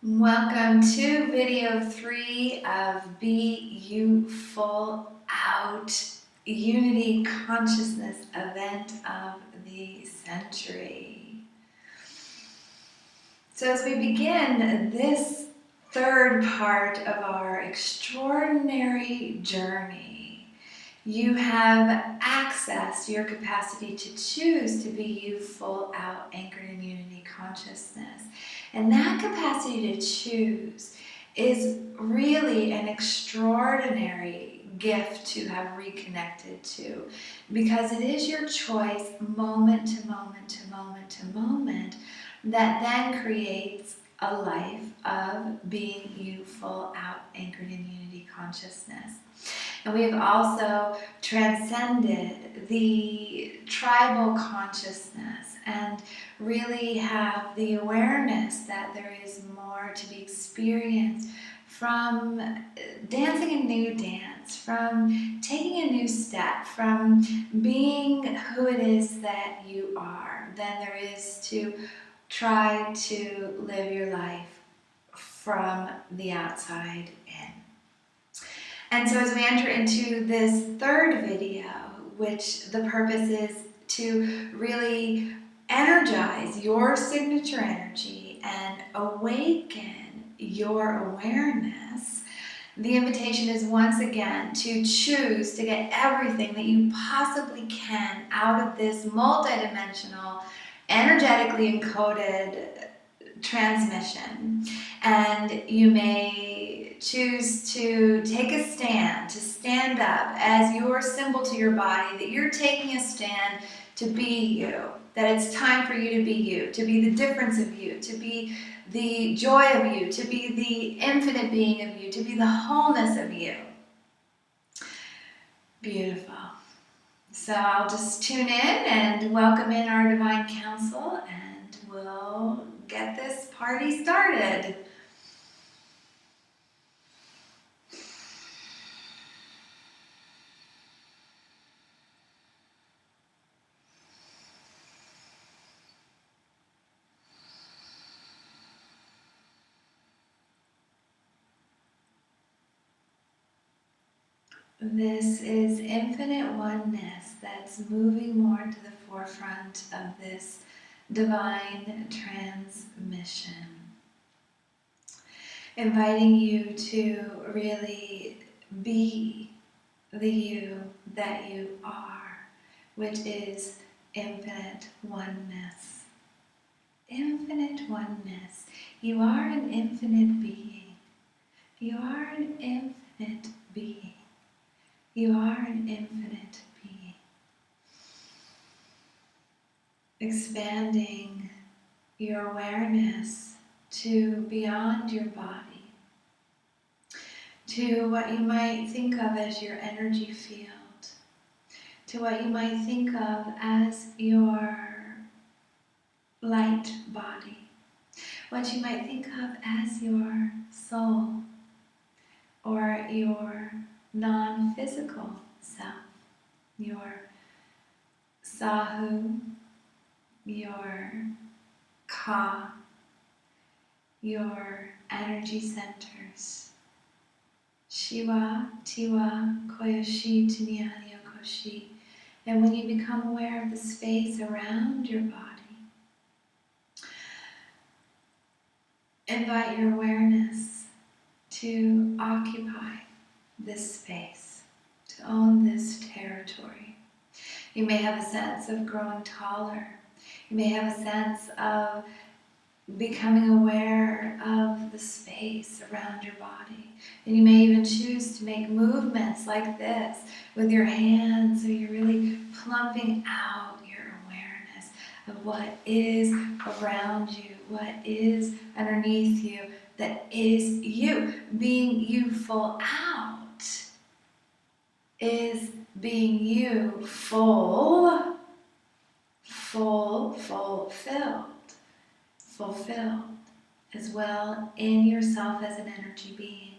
Welcome to video 3 of Be You Full Out Unity Consciousness Event of the Century. So as we begin this third part of our extraordinary journey, you have accessed your capacity to choose to be you full out, anchored in unity consciousness. And that capacity to choose is really an extraordinary gift to have reconnected to, because it is your choice moment to moment to moment to moment that then creates a life of being you full out, anchored in unity consciousness. And we have also transcended the tribal consciousness and really have the awareness that there is more to be experienced from dancing a new dance, from taking a new step, from being who it is that you are, than there is to try to live your life from the outside in. And so as we enter into this third video, which the purpose is to really energize your signature energy and awaken your awareness, the invitation is once again to choose to get everything that you possibly can out of this multidimensional, energetically encoded transmission. And you may choose to take a stand, to stand up as your symbol to your body, that you're taking a stand to be you, that it's time for you to be the difference of you, to be the joy of you, to be the infinite being of you, to be the wholeness of you. Beautiful. So I'll just tune in and welcome in our divine council, and we'll get this party started. This is infinite oneness that's moving more to the forefront of this divine transmission. Inviting you to really be the you that you are, which is infinite oneness. Infinite oneness. You are an infinite being. You are an infinite being. You are an infinite being. Expanding your awareness to beyond your body, to what you might think of as your energy field, to what you might think of as your light body, what you might think of as your soul, or your non-physical self, your Sahu, your Ka, your energy centers, Shiva, Tiwa, Koyoshi, Tunyani, Okoshi. And when you become aware of the space around your body, invite your awareness to occupy this space, to own this territory. You may have a sense of growing taller. You may have a sense of becoming aware of the space around your body. And you may even choose to make movements like this with your hands, so you're really plumping out your awareness of what is around you, what is underneath you, that is you. Being you full out is being you fulfilled, as well in yourself as an energy being.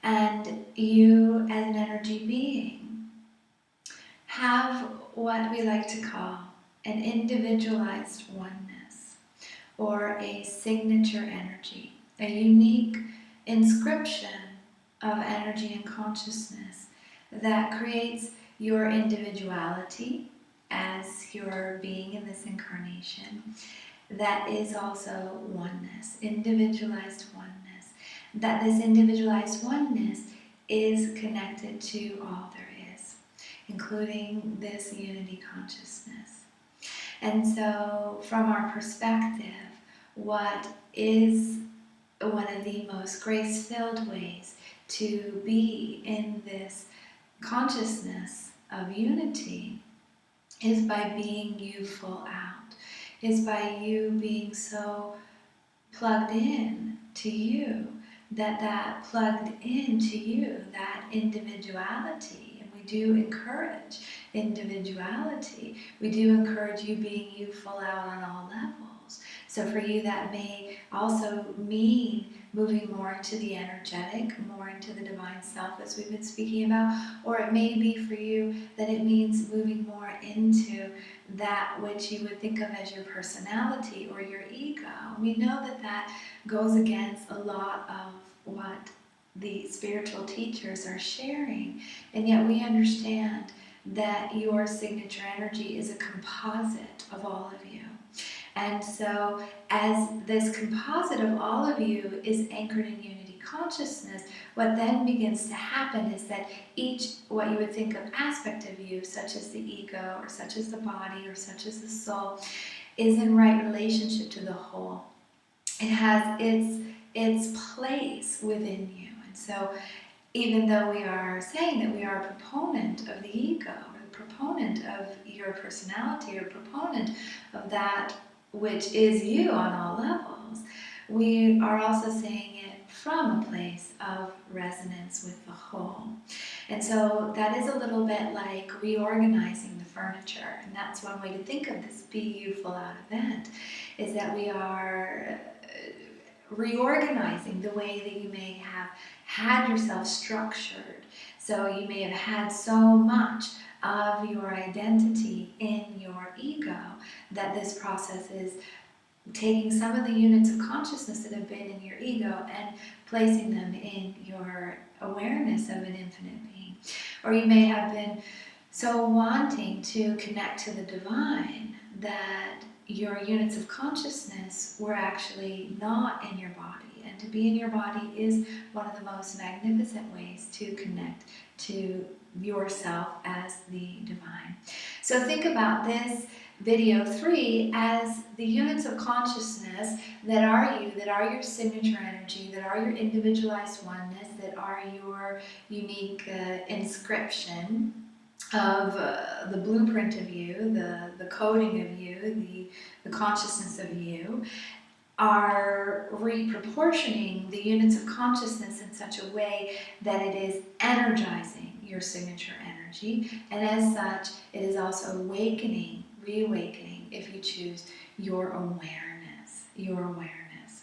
And you as an energy being have what we like to call an individualized oneness, or a signature energy. a unique inscription of energy and consciousness that creates your individuality as your being in this incarnation. That is also oneness, individualized oneness. That this individualized oneness is connected to all there is, including this unity consciousness. And so, from our perspective, what is one of the most grace-filled ways to be in this consciousness of unity is by being you full out, is by you being so plugged in to you, that plugged into you, that individuality. And we do encourage individuality. We do encourage you being you full out on all levels. So for you, that may also mean moving more into the energetic, more into the divine self, as we've been speaking about, or it may be for you that it means moving more into that which you would think of as your personality or your ego. We know that that goes against a lot of what the spiritual teachers are sharing, and yet we understand that your signature energy is a composite of all of you. And so as this composite of all of you is anchored in unity consciousness, what then begins to happen is that each, what you would think of aspect of you, such as the ego, or such as the body, or such as the soul, is in right relationship to the whole. It has its place within you. And so even though we are saying that we are a proponent of the ego, or a proponent of your personality, or a proponent of that which is you on all levels, we are also saying it from a place of resonance with the whole. And so that is a little bit like reorganizing the furniture. And that's one way to think of this Be You Full Out event, is that we are reorganizing the way that you may have had yourself structured. So you may have had so much of your identity in your ego that this process is taking some of the units of consciousness that have been in your ego and placing them in your awareness of an infinite being. Or you may have been so wanting to connect to the divine that your units of consciousness were actually not in your body. And to be in your body is one of the most magnificent ways to connect to yourself as the divine. So think about this video 3 as the units of consciousness that are you, that are your signature energy, that are your individualized oneness, that are your unique inscription of the blueprint of you, the coding of you, the consciousness of you, are reproportioning the units of consciousness in such a way that it is energizing your signature energy, and as such, it is also awakening, reawakening, if you choose, your awareness,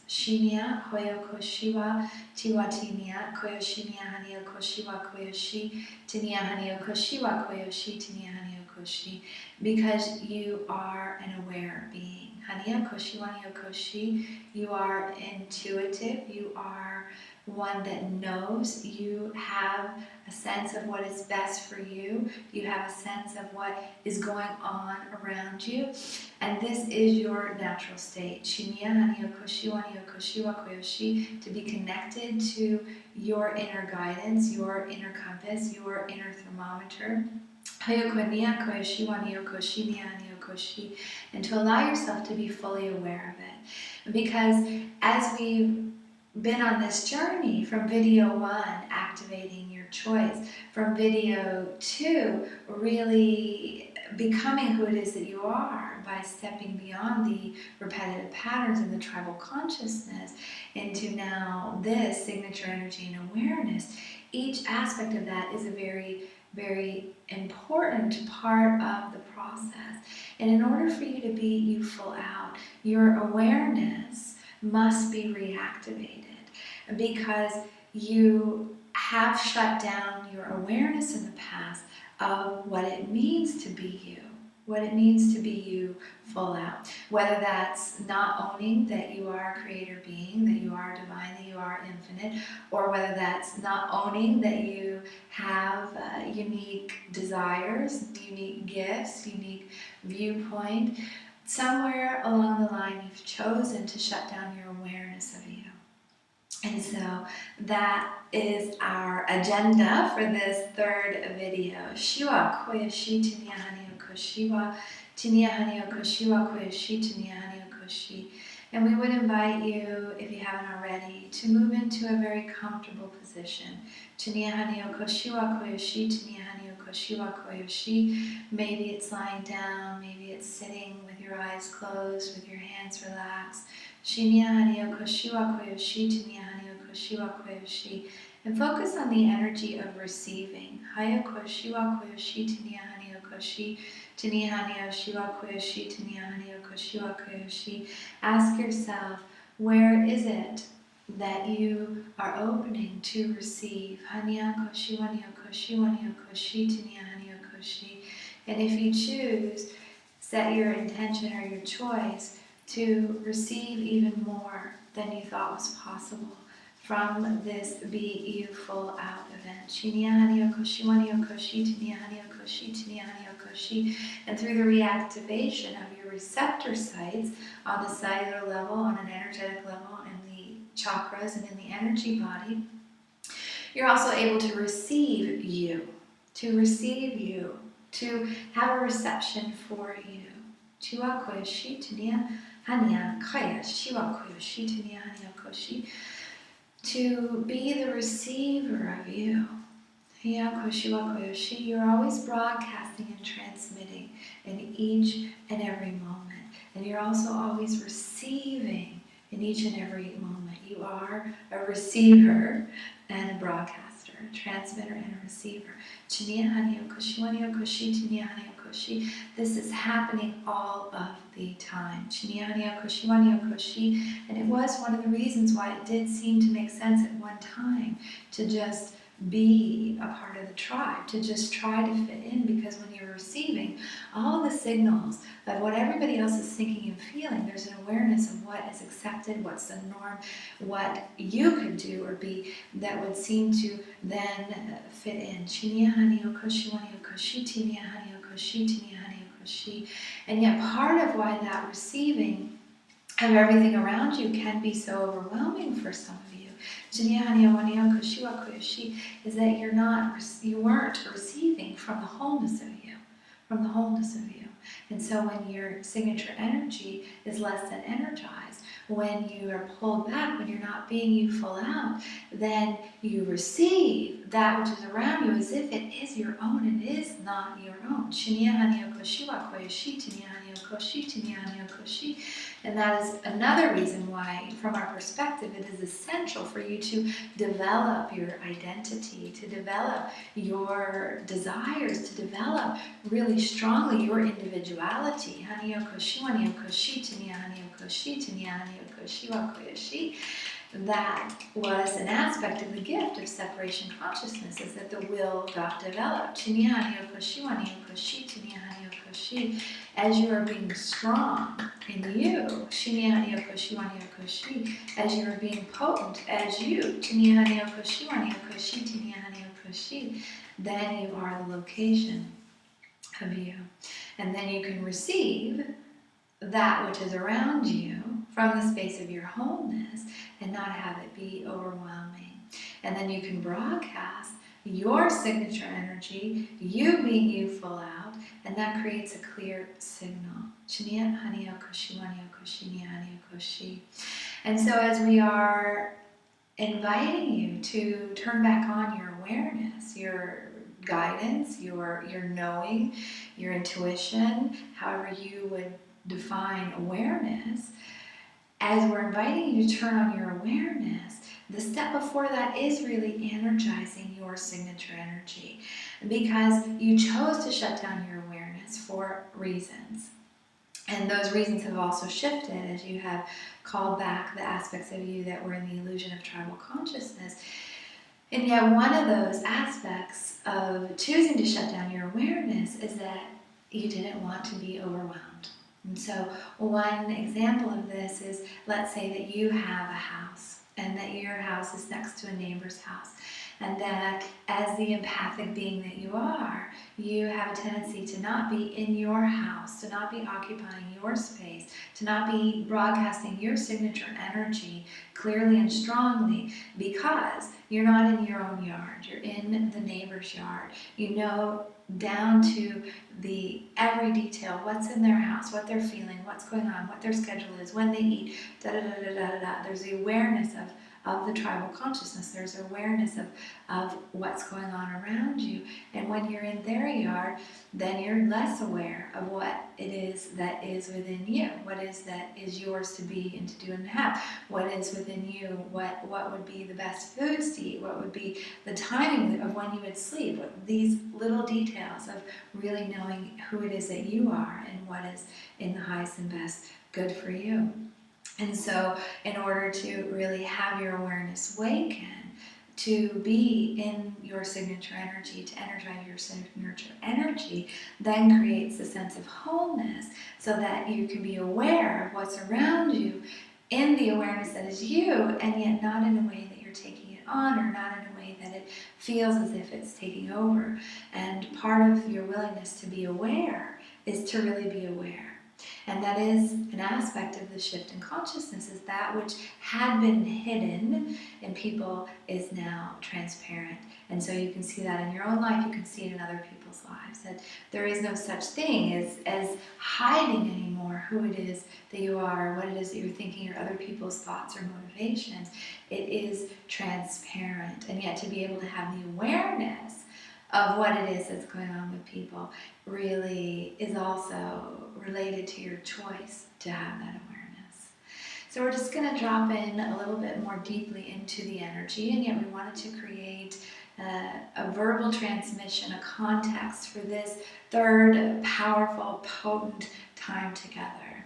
Shinya, Hoyo Koshiwa, Tiwa Tinia, Koyoshinya Hanio Koshiwa Koyoshi, Tinia Hanio Koshiwa Koyoshi, Tinia Hanio Koshi, because you are an aware being. Hania Koshiwa Hanio Koshi, you are intuitive, you are one that knows, you have a sense of what is best for you, you have a sense of what is going on around you, and this is your natural state. Shinya Hanio Koshiwa Hanio Koshiwa Koyoshi, to be connected to your inner guidance, your inner compass, your inner thermometer. And to allow yourself to be fully aware of it. Because as we've been on this journey from video 1, activating your choice, from video 2, really becoming who it is that you are by stepping beyond the repetitive patterns and the tribal consciousness into now this signature energy and awareness, each aspect of that is a very, very important part of the process. And in order for you to be you full out, your awareness must be reactivated, because you have shut down your awareness in the past of what it means to be you, what it means to be you full out. Whether that's not owning that you are a creator being, that you are divine, that you are infinite, or whether that's not owning that you have unique desires, unique gifts, unique viewpoint. Somewhere along the line you've chosen to shut down your awareness of you. And so that is our agenda for this third video. Shiwa koya shi tinya hani okoshiwa, tinya hani okoshiwa koya shi tinya hani okoshi. And we would invite you, if you haven't already, to move into a very comfortable position. Tinya hani okoshiwa koya shi, tinya hani okoshiwa koya shi. Maybe it's lying down, maybe it's sitting with your eyes closed, with your hands relaxed. And focus on the energy of receiving. Ask yourself, where is it that you are opening to receive? And if you choose, set your intention or your choice to receive even more than you thought was possible from this Be You Full Out event. And through the reactivation of your receptor sites on the cellular level, on an energetic level, in the chakras and in the energy body, you're also able to receive you, to have a reception for you. To be the receiver of you. You're always broadcasting and transmitting in each and every moment. And you're also always receiving in each and every moment. You are a receiver and a broadcaster, a transmitter and a receiver. This is happening all of the time. And it was one of the reasons why it did seem to make sense at one time to just be a part of the tribe, to just try to fit in, because when you're receiving all the signals of what everybody else is thinking and feeling, there's an awareness of what is accepted, what's the norm, what you could do or be that would seem to then fit in. And yet part of why that receiving of everything around you can be so overwhelming for some of you is that you weren't receiving from the wholeness of you. And so when your signature energy is less than energized, when you are pulled back, when you're not being you full out, then you receive that which is around you as if it is your own. It is not your own. And that is another reason why, from our perspective, it is essential for you to develop your identity, to develop your desires, to develop really strongly your individuality. That was an aspect of the gift of separation consciousness, is that the will got developed. As you are being strong in you, as you are being potent as you, then you are the location of you. And then you can receive that which is around you from the space of your wholeness and not have it be overwhelming. And then you can broadcast your signature energy, you being you full out, and that creates a clear signal. And so as we are inviting you to turn back on your awareness, your guidance, your knowing, your intuition, however you would define awareness, as we're inviting you to turn on your awareness, the step before that is really energizing your signature energy, because you chose to shut down your awareness for reasons. And those reasons have also shifted as you have called back the aspects of you that were in the illusion of tribal consciousness. And yet one of those aspects of choosing to shut down your awareness is that you didn't want to be overwhelmed. And so one example of this is, let's say that you have a house and that your house is next to a neighbor's house. And that as the empathic being that you are, you have a tendency to not be in your house, to not be occupying your space, to not be broadcasting your signature energy clearly and strongly, because you're not in your own yard, you're in the neighbor's yard. You know down to the every detail, what's in their house, what they're feeling, what's going on, what their schedule is, when they eat, da da da da da da. There's the awareness of the tribal consciousness. There's awareness of what's going on around you. And when you're in their yard, then you're less aware of what it is that is within you, what is that is yours to be and to do and to have, what is within you, what would be the best foods to eat, what would be the timing of when you would sleep, these little details of really knowing who it is that you are and what is in the highest and best good for you. And so in order to really have your awareness awaken, to be in your signature energy, to energize your signature energy, then creates a sense of wholeness so that you can be aware of what's around you in the awareness that is you, and yet not in a way that you're taking it on, or not in a way that it feels as if it's taking over. And part of your willingness to be aware is to really be aware. And that is an aspect of the shift in consciousness, is that which had been hidden in people is now transparent. And so you can see that in your own life, you can see it in other people's lives, that there is no such thing as hiding anymore who it is that you are, what it is that you're thinking, or other people's thoughts or motivations. It is transparent. And yet to be able to have the awareness of what it is that's going on with people really is also related to your choice to have that awareness. So we're just going to drop in a little bit more deeply into the energy, and yet we wanted to create a verbal transmission, a context for this third powerful, potent time together.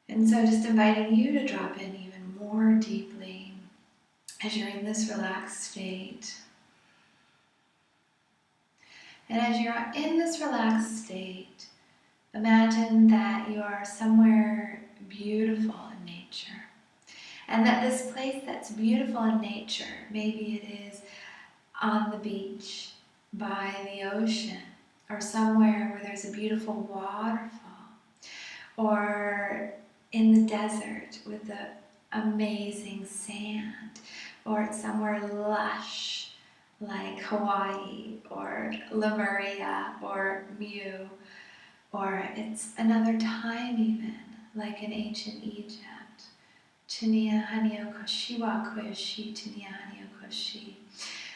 And so just inviting you to drop in even more deeply as you're in this relaxed state. And as you're in this relaxed state, imagine that you are somewhere beautiful in nature. And that this place that's beautiful in nature, maybe it is on the beach, by the ocean, or somewhere where there's a beautiful waterfall, or in the desert with the amazing sand, or it's somewhere lush, like Hawaii or Lemuria or Mu, or it's another time even, like in ancient Egypt. Chinia Hanyo Koshiwa Koyoshi, Chinia Hanyo Koshi.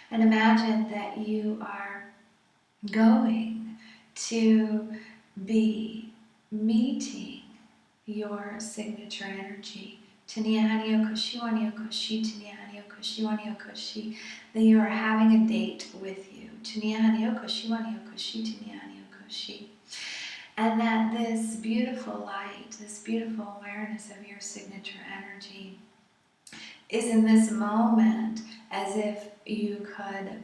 And imagine that you are going to be meeting your signature energy. Chinia Hanyo Koshi Wanyo Koshi, Chinia Hanyo Koshi Wanyo Koshi. That you are having a date with you. And that this beautiful light, this beautiful awareness of your signature energy is in this moment as if you could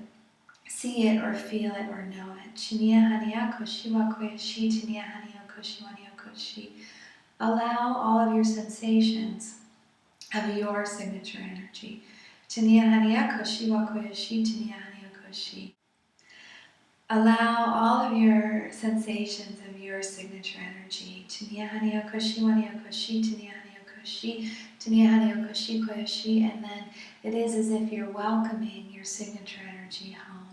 see it or feel it or know it. Allow all of your sensations of your signature energy. Allow all of your sensations of your signature energy. And then it is as if you're welcoming your signature energy home.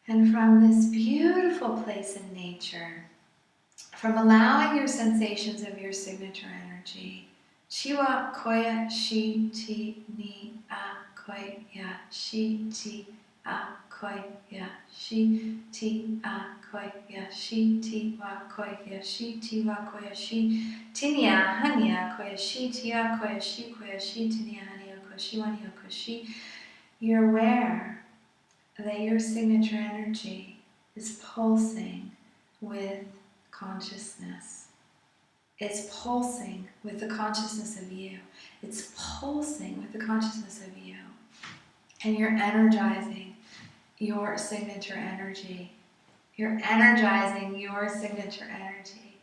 And from this beautiful place in nature, from allowing your sensations of your signature energy, Shiwa koya shi ti ni a koya shi ti a koya shi ti a koya shi ti wa koya shi ti wa koya shi tinya hanya koya shi ti a koya shi tinya hanya koshi wanya koshi. You're aware that your signature energy is pulsing with consciousness. It's pulsing with the consciousness of you. It's pulsing with the consciousness of you. And you're energizing your signature energy. You're energizing your signature energy.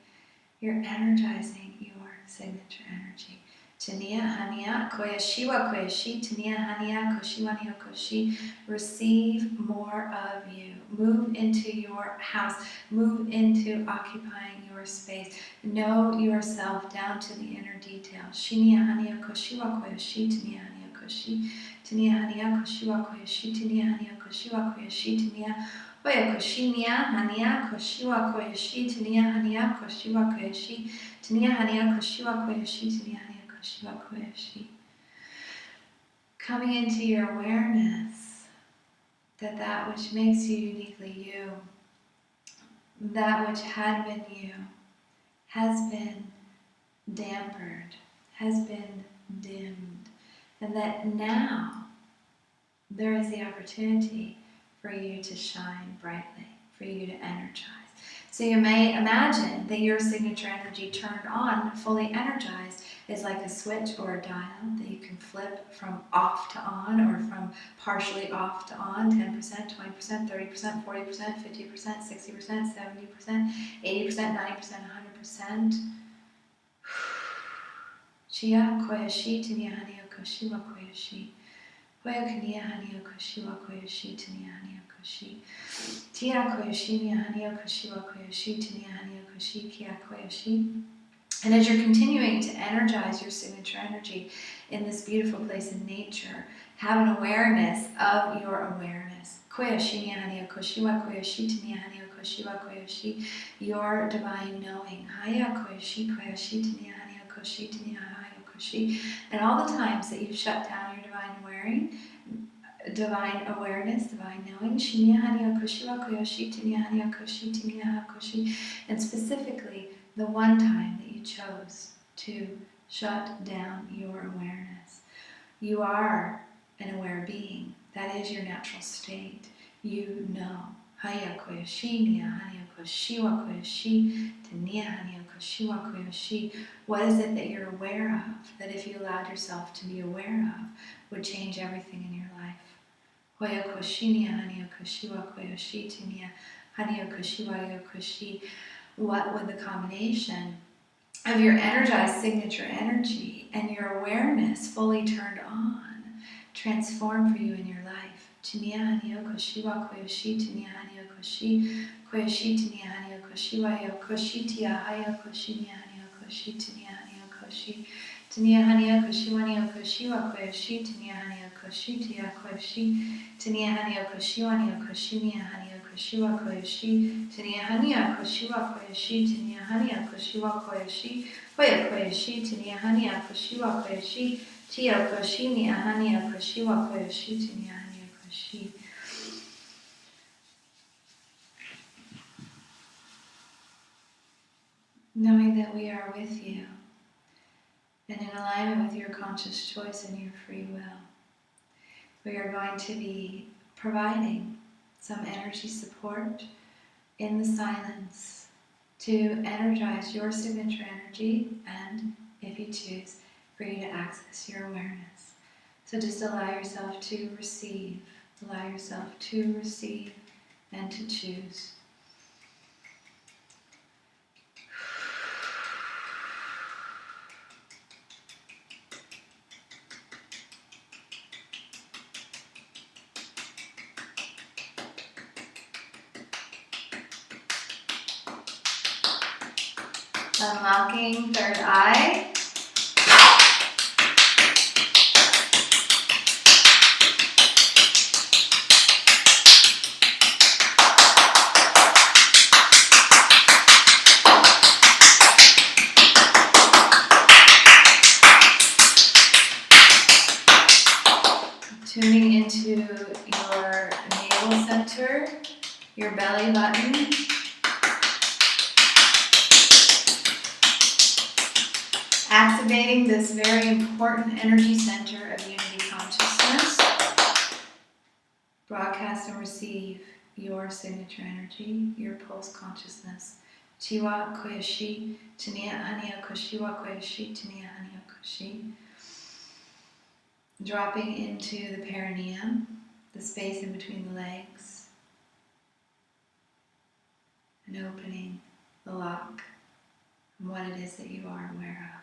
You're energizing your signature energy. Tania Hania Koyashiwa Koyashi, Tania Hania Koshiwania Koshi. Receive more of you. Move into your house. Move into occupying your space. Know yourself down to the inner details. Shinia Hania Koshiwa Koyashi, Tania Hania Koshi. Tania Hania Koshiwa Koyashi, Tania Hania Koshiwa Koyashi, Tania Oya Koshinia Hania Koshiwa Koyashi, Tania Hania Koshiwa Koyashi, Tania Hania Koshiwa Koyashi, Tania Hania Koshiwa Koyashi. Coming into your awareness that that which makes you uniquely you, that which had been you, has been dampered, has been dimmed, and that now there is the opportunity for you to shine brightly, for you to energize. So you may imagine that your signature energy turned on, fully energized, is like a switch or a dial that you can flip from off to on or from partially off to on, 10%, 20%, 30%, 40%, 50%, 60%, 70%, 80%, 90%, 100%. Chia koyashi tanya hania koshiwa koyashi. Hoya kania hania koshiwa koyashi tanya hania koshi. Tia koyashi nia hania koshiwa koyashi tanya hania koshi kia koyashi. And as you're continuing to energize your signature energy in this beautiful place in nature, have an awareness of your awareness. Koyashi nia hania koshiwa koyashi tanya hania koshiwa koyashi. Your divine knowing. Haya koyashi koyashi tanya hania koshi tanya haya. And all the times that you've shut down your divine awareness, divine knowing, and specifically the one time that you chose to shut down your awareness. You are an aware being. That is your natural state. You know. Haya koyashi, nia hania koshiwa koyashi, tania hania koshiwa koyashi. What is it that you're aware of, that if you allowed yourself to be aware of, would change everything in your life? Hoya koshi, nia hania koshiwa koyashi, tania hania koshiwa koshi. What would the combination of your energized signature energy and your awareness fully turned on transform for you in your life? Tania hania koshiwa koyashi, tania hania koshi, koyashi tania hania koshiwa yo koshi tia haya koshi nia hania koshi tania hania koshi, tania hania koshiwa nia koshiwa koyashi tania hania koshi tia koshi, tania hania koshiwa nia koshi nia hania koshiwa koyashi, tania hania koshiwa koyashi tania hania koshiwa koyashi, hoya koyashi tania hania koshiwa koyashi, tia koshi nia hania koshiwa koyashi tania hania koshi. Knowing that we are with you and in alignment with your conscious choice and your free will, we are going to be providing some energy support in the silence to energize your signature energy and, if you choose, for you to access your awareness. So just allow yourself to receive, allow yourself to receive and to choose. Unlocking third eye. Tuning into your navel center, your belly button. Activating this very important energy center of unity consciousness. Broadcast and receive your signature energy, your pulse consciousness, Chiwa koyoshi, chania hania koshiwa koyoshi, chania hania koshi. Dropping into the perineum, the space in between the legs, and opening the lock on what it is that you are aware of.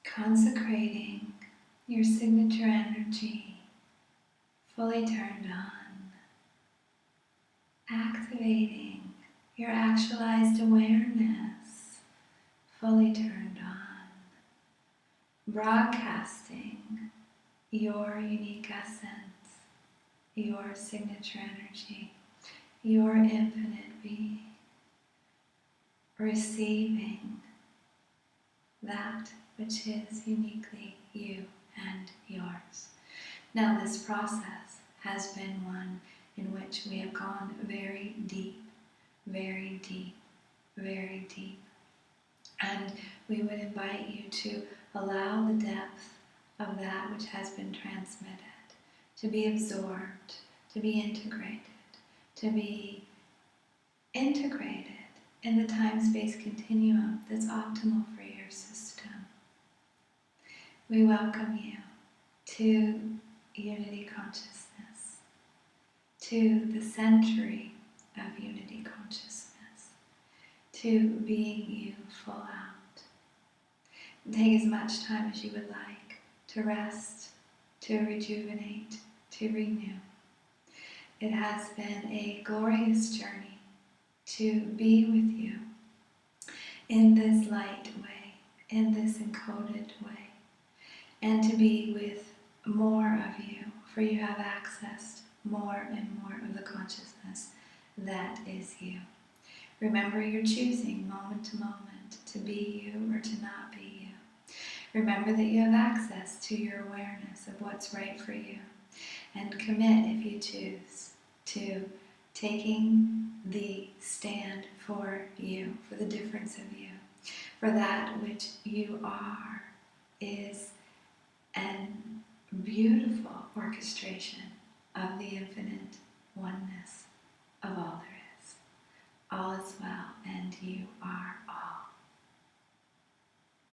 Consecrating your signature energy, fully turned on, activating your actualized awareness, fully turned on, broadcasting your unique essence, your signature energy, your infinite being, receiving that which is uniquely you and yours. Now, this process has been one in which we have gone very deep, very deep, very deep. And we would invite you to allow the depth of that which has been transmitted to be absorbed, to be integrated in the time-space continuum that's optimal for your system. We welcome you to unity consciousness, to the century of unity consciousness, to being you full out. Take as much time as you would like to rest, to rejuvenate, to renew. It has been a glorious journey to be with you in this light way, in this encoded way, and to be with more of you, for you have accessed more and more of the consciousness that is you. Remember, you're choosing moment to moment to be you or to not be you. Remember that you have access to your awareness of what's right for you, and commit, if you choose, to taking the stand for you, for the difference of you, for that which you are is a beautiful orchestration of the infinite oneness of all there is. All is well, and you are all.